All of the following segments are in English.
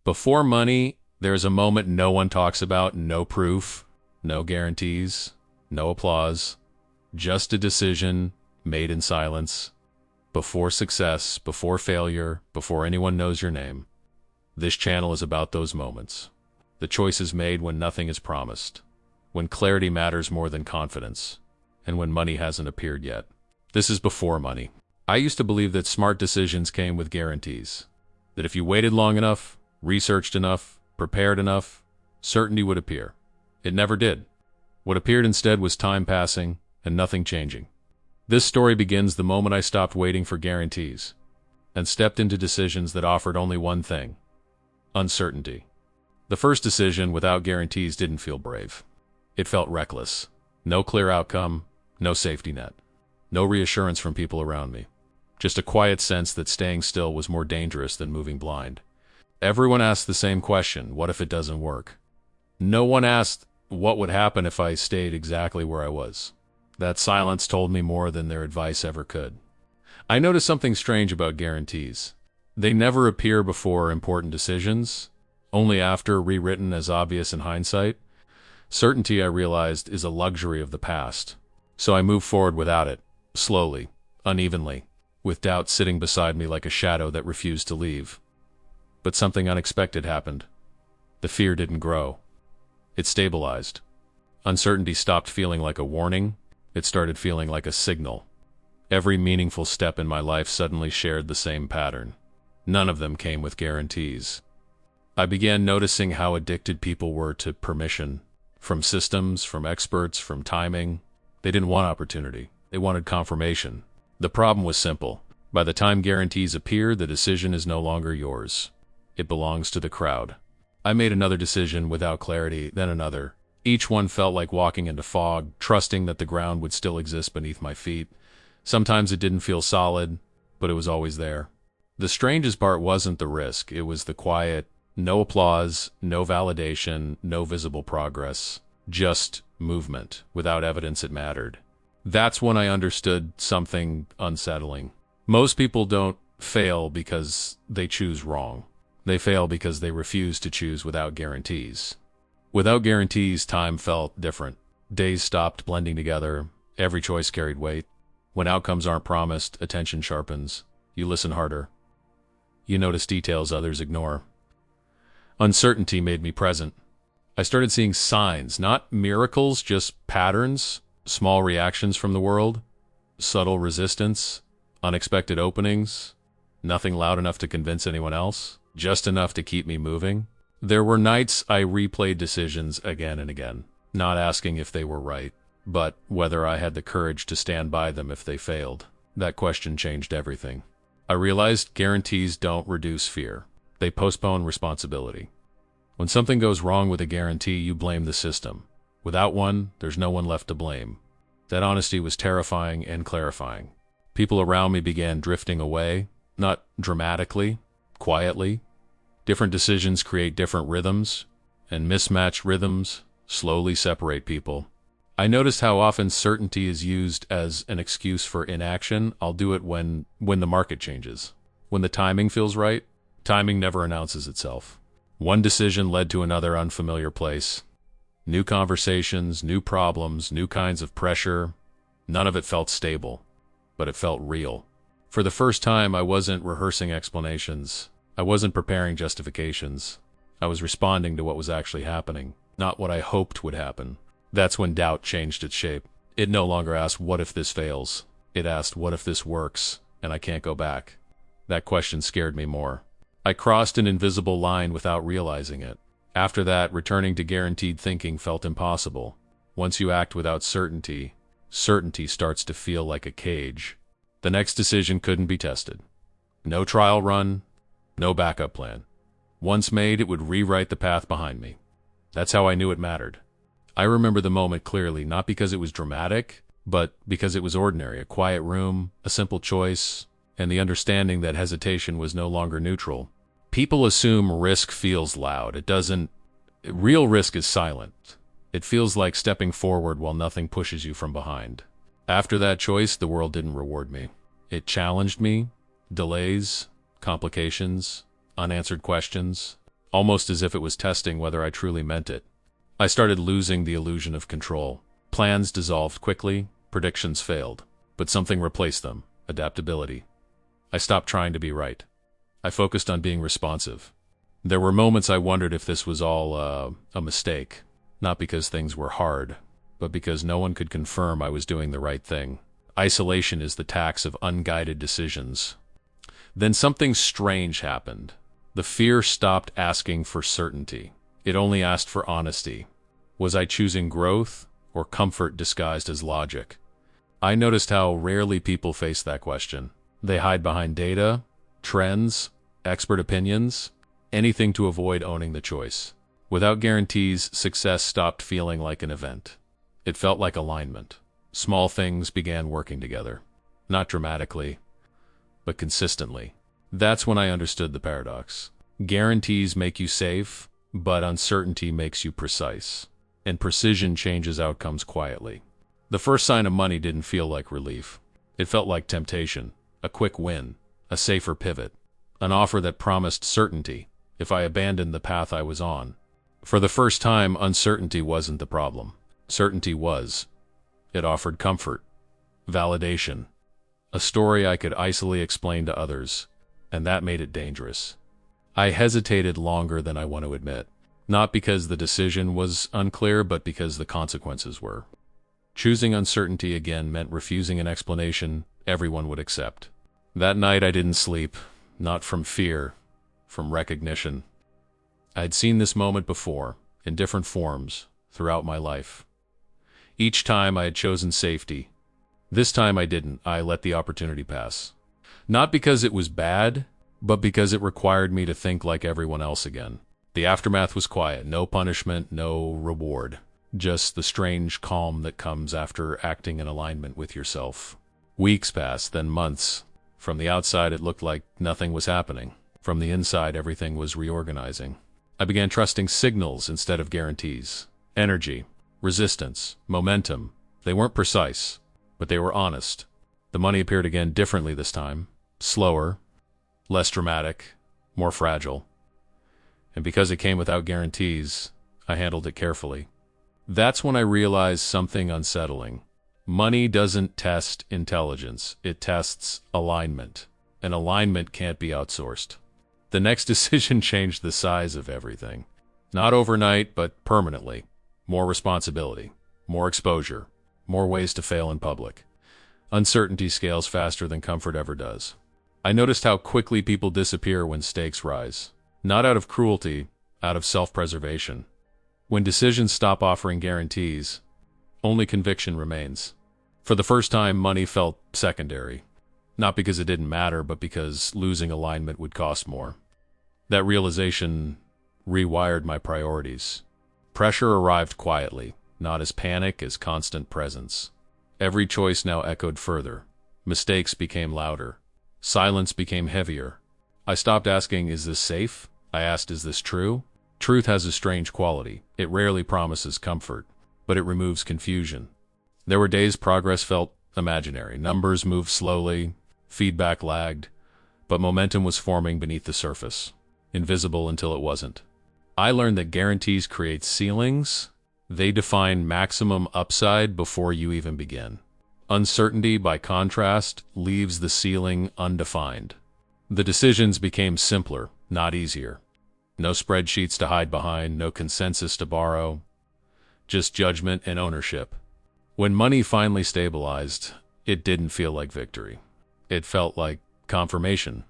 Before money, there's a moment no one talks about, no proof, no guarantees, no applause, just a decision made in silence. Before success, before failure, before anyone knows your name. This channel is about those moments. The choices made when nothing is promised, when clarity matters more than confidence, and when money hasn't appeared yet. This is before money. I used to believe that smart decisions came with guarantees, that if you waited long enough, researched enough, prepared enough, certainty would appear. It never did. What appeared instead was time passing and nothing changing. This story begins the moment I stopped waiting for guarantees and stepped into decisions that offered only one thing: uncertainty. The first decision without guarantees didn't feel brave. It felt reckless. No clear outcome, no safety net, no reassurance from people around me. Just a quiet sense that staying still was more dangerous than moving blind. Everyone asked the same question: what if it doesn't work? No one asked what would happen if I stayed exactly where I was. That silence told me more than their advice ever could. I noticed something strange about guarantees. They never appear before important decisions, only after, rewritten as obvious in hindsight. Certainty, I realized, is a luxury of the past. So I moved forward without it, slowly, unevenly, with doubt sitting beside me like a shadow that refused to leave. But something unexpected happened. The fear didn't grow. It stabilized. Uncertainty stopped feeling like a warning. It started feeling like a signal. Every meaningful step in my life suddenly shared the same pattern. None of them came with guarantees. I began noticing how addicted people were to permission. From systems, from experts, from timing. They didn't want opportunity. They wanted confirmation. The problem was simple. By the time guarantees appear, the decision is no longer yours. It belongs to the crowd. I made another decision without clarity, then another. Each one felt like walking into fog, trusting that the ground would still exist beneath my feet. Sometimes it didn't feel solid, but it was always there. The strangest part wasn't the risk. It was the quiet, no applause, no validation, no visible progress. Just movement, without evidence it mattered. That's when I understood something unsettling. Most people don't fail because they choose wrong. They fail because they refuse to choose without guarantees. Without guarantees, time felt different. Days stopped blending together. Every choice carried weight. When outcomes aren't promised, attention sharpens. You listen harder. You notice details others ignore. Uncertainty made me present. I started seeing signs, not miracles, just patterns, small reactions from the world, subtle resistance, unexpected openings, nothing loud enough to convince anyone else, just enough to keep me moving. There were nights I replayed decisions again and again, not asking if they were right, but whether I had the courage to stand by them if they failed. That question changed everything. I realized guarantees don't reduce fear. They postpone responsibility. When something goes wrong with a guarantee, you blame the system. Without one, there's no one left to blame. That honesty was terrifying and clarifying. People around me began drifting away, not dramatically, quietly. Different decisions create different rhythms, and mismatched rhythms slowly separate people. I noticed how often certainty is used as an excuse for inaction. I'll do it when the market changes. When the timing feels right. Timing never announces itself. One decision led to another unfamiliar place. New conversations, new problems, new kinds of pressure. None of it felt stable, but it felt real. For the first time, I wasn't rehearsing explanations. I wasn't preparing justifications. I was responding to what was actually happening, not what I hoped would happen. That's when doubt changed its shape. It no longer asked, what if this fails? It asked, what if this works, and I can't go back? That question scared me more. I crossed an invisible line without realizing it. After that, returning to guaranteed thinking felt impossible. Once you act without certainty, certainty starts to feel like a cage. The next decision couldn't be tested. No trial run, no backup plan. Once made, it would rewrite the path behind me. That's how I knew it mattered. I remember the moment clearly, not because it was dramatic, but because it was ordinary. A quiet room, a simple choice, and the understanding that hesitation was no longer neutral. People assume risk feels loud. It doesn't. Real risk is silent. It feels like stepping forward while nothing pushes you from behind. After that choice, the world didn't reward me. It challenged me. Delays, complications, unanswered questions. almost as if it was testing whether I truly meant it. I started losing the illusion of control. Plans dissolved quickly, predictions failed, but something replaced them: adaptability. I stopped trying to be right. I focused on being responsive. There were moments I wondered if this was all a mistake, not because things were hard, but because no one could confirm I was doing the right thing. Isolation is the tax of unguided decisions. Then something strange happened. The fear stopped asking for certainty. It only asked for honesty. Was I choosing growth or comfort disguised as logic? I noticed how rarely people face that question. They hide behind data, trends, expert opinions, anything to avoid owning the choice. Without guarantees, success stopped feeling like an event. It felt like alignment. Small things began working together. Not dramatically, but consistently. That's when I understood the paradox. Guarantees make you safe, but uncertainty makes you precise. And precision changes outcomes quietly. The first sign of money didn't feel like relief. It felt like temptation, a quick win, a safer pivot, an offer that promised certainty if I abandoned the path I was on. For the first time, uncertainty wasn't the problem. Certainty was. It offered comfort, validation, a story I could easily explain to others, and that made it dangerous. I hesitated longer than I want to admit, not because the decision was unclear, but because the consequences were. Choosing uncertainty again meant refusing an explanation everyone would accept. That night I didn't sleep, not from fear, from recognition. I had seen this moment before, in different forms, throughout my life. Each time I had chosen safety. This time I didn't. I let the opportunity pass. Not because it was bad, but because it required me to think like everyone else again. The aftermath was quiet. No punishment, no reward. Just the strange calm that comes after acting in alignment with yourself. Weeks passed, then months. From the outside it looked like nothing was happening. From the inside everything was reorganizing. I began trusting signals instead of guarantees. Energy, resistance, momentum. They weren't precise, but they were honest. The money appeared again differently this time. Slower, less dramatic, more fragile. And because it came without guarantees, I handled it carefully. That's when I realized something unsettling. Money doesn't test intelligence, it tests alignment. And alignment can't be outsourced. The next decision changed the size of everything. Not overnight, but permanently. More responsibility, more exposure, more ways to fail in public. Uncertainty scales faster than comfort ever does. I noticed how quickly people disappear when stakes rise. Not out of cruelty, out of self-preservation. When decisions stop offering guarantees, only conviction remains. For the first time, money felt secondary. Not because it didn't matter, but because losing alignment would cost more. That realization rewired my priorities. Pressure arrived quietly, not as panic, as constant presence. Every choice now echoed further. Mistakes became louder. Silence became heavier. I stopped asking, is this safe? I asked, is this true? Truth has a strange quality. It rarely promises comfort, but it removes confusion. There were days progress felt imaginary. Numbers moved slowly, feedback lagged, but momentum was forming beneath the surface, invisible until it wasn't. I learned that guarantees create ceilings. They define maximum upside before you even begin. Uncertainty, by contrast, leaves the ceiling undefined. The decisions became simpler, not easier. No spreadsheets to hide behind, no consensus to borrow, just judgment and ownership. When money finally stabilized, it didn't feel like victory. It felt like confirmation.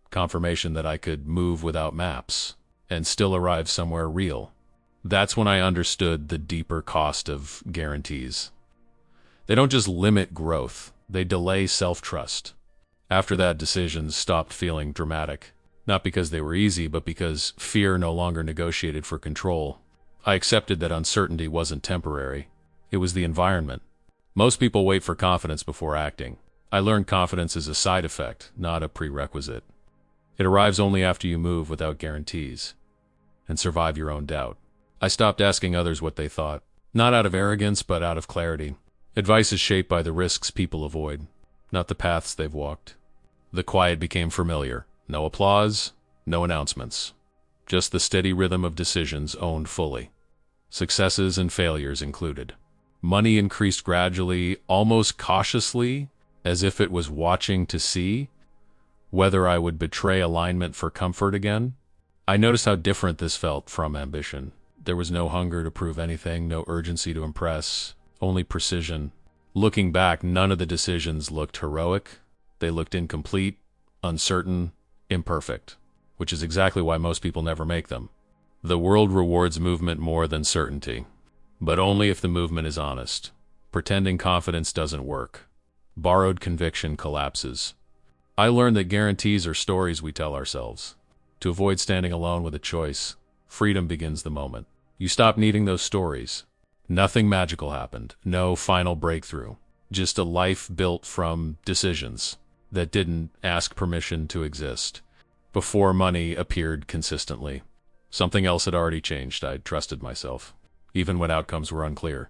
Confirmation that I could move without maps and still arrive somewhere real. That's when I understood the deeper cost of guarantees. They don't just limit growth, they delay self-trust. After that, decisions stopped feeling dramatic. Not because they were easy, but because fear no longer negotiated for control. I accepted that uncertainty wasn't temporary. It was the environment. Most people wait for confidence before acting. I learned confidence is a side effect, not a prerequisite. It arrives only after you move without guarantees and survive your own doubt. I stopped asking others what they thought, not out of arrogance, but out of clarity. Advice is shaped by the risks people avoid, not the paths they've walked. The quiet became familiar. No applause, no announcements. just the steady rhythm of decisions owned fully, successes and failures included. Money increased gradually, almost cautiously, as if it was watching to see whether I would betray alignment for comfort again. I noticed how different this felt from ambition. There was no hunger to prove anything, no urgency to impress, only precision. Looking back, none of the decisions looked heroic. They looked incomplete, uncertain, imperfect, which is exactly why most people never make them. The world rewards movement more than certainty, but only if the movement is honest. Pretending confidence doesn't work. Borrowed conviction collapses. I learned that guarantees are stories we tell ourselves. To avoid standing alone with a choice, freedom begins the moment you stop needing those stories. Nothing magical happened, no final breakthrough, just a life built from decisions that didn't ask permission to exist. Before money appeared consistently, something else had already changed. I'd trusted myself, even when outcomes were unclear.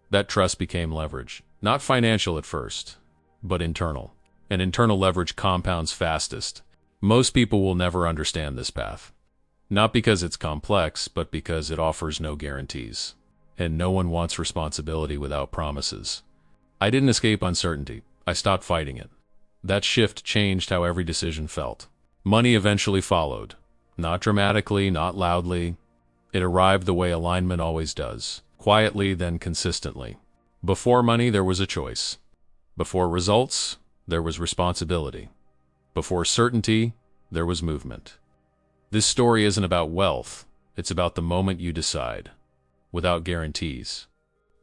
That trust became leverage, not financial at first, but internal. And internal leverage compounds fastest. Most people will never understand this path. Not because it's complex, but because it offers no guarantees. And no one wants responsibility without promises. I didn't escape uncertainty. I stopped fighting it. That shift changed how every decision felt. Money eventually followed. Not dramatically, not loudly. It arrived the way alignment always does. Quietly, then consistently. Before money, there was a choice. Before results, there was responsibility. Before certainty, there was movement. This story isn't about wealth. It's about the moment you decide, without guarantees.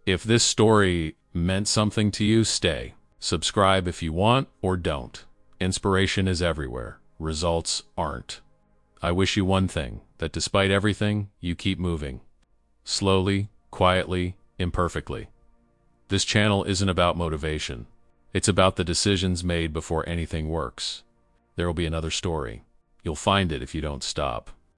If this story meant something to you, stay. Subscribe if you want, or don't. Inspiration is everywhere. Results aren't. I wish you one thing, that despite everything, you keep moving. Slowly, quietly, imperfectly. This channel isn't about motivation. It's about the decisions made before anything works. There will be another story. You'll find it if you don't stop.